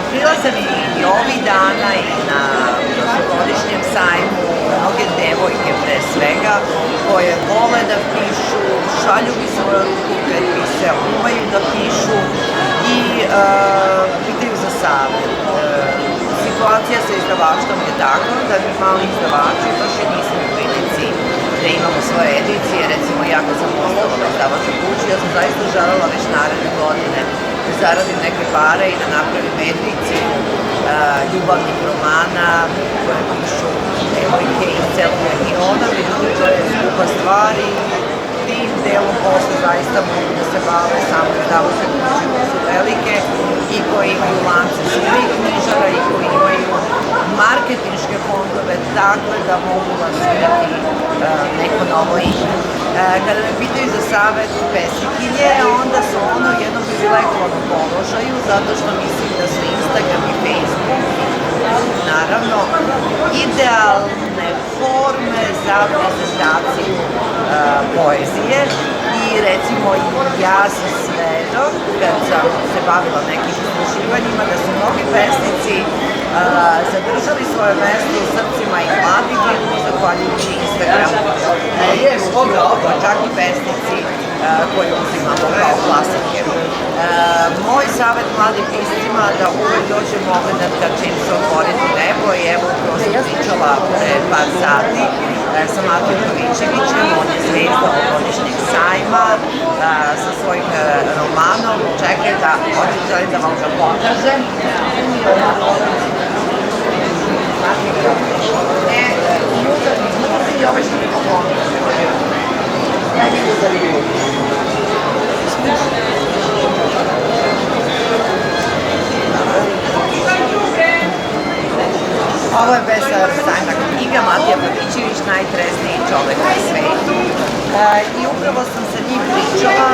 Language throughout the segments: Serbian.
Prilazam i ovih dana i na prošlogodišnjem sajmu mnoge devojke pre svega koje vole da pišu, šalju mi svoje rukopise, umaju da pišu i pitaju za savjet. Situacija sa izdavaštvom je takva da mi mali izdavači baš i nismo u prilici da imamo svoje edicije. Recimo, ja kad sam postala na izdavaču kući, ja sam zaista želela već naredne godine da zaradim neke pare i da napravim ediciju ljubavnih romana koje pišu devojke iz celog regiona, međutim to je skupa stvar i tim delom posle zaista mogu da se bave samo izdavačke kuće koje su velike i koje imaju lance svih knjižara i koji imaju marketinške fondove takve da mogu lansirati neko novo ime. Kada me pitaju za savet pesnikinje, onda su ono u jednom privilegovanom položaju, zato što mislim da su Instagram i Facebook, naravno, idealne forme za prezentaciju poezije i recimo ja sam svedok, kad sam se bavila nekim istraživanjima, da su mnogi pesnici zadržali svoje mesto u srcima i mladih ljudi zahvaljujući Instagramu. Čak i pesnici koje uzimamo kao klasike. Moj savjet mladim piscima da uvek dođe moment kad će im se otvoriti nebo i evo upravo sam pričala pre par sati sa Matijom Pavićevićem, on je zvezda ovogodišnjeg sajma sa svojim romanom. Čekaj da želim da vam ga pokažem. I ove što mi poklonio. Ovo je besajna knjiga, Matija Pavićević, najtrezniji čovek na svetu. I upravo sam sa njim pričala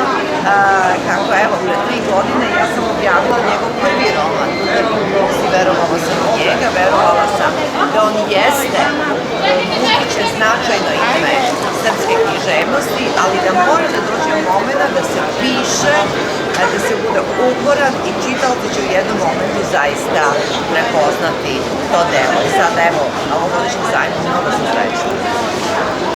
kako evo pre 3 godine ja sam objavila njegov prvi roman i verovala sam u njega, verovala sam da on jeste buduće značajno ime srpske književnosti, ali da mora da dođe moment da se piše, da se bude uporan i čitaoci će u jednom momentu zaista prepoznati to delo. I sad evo, na ovogodišnjem sajmu mnogo sam srećna.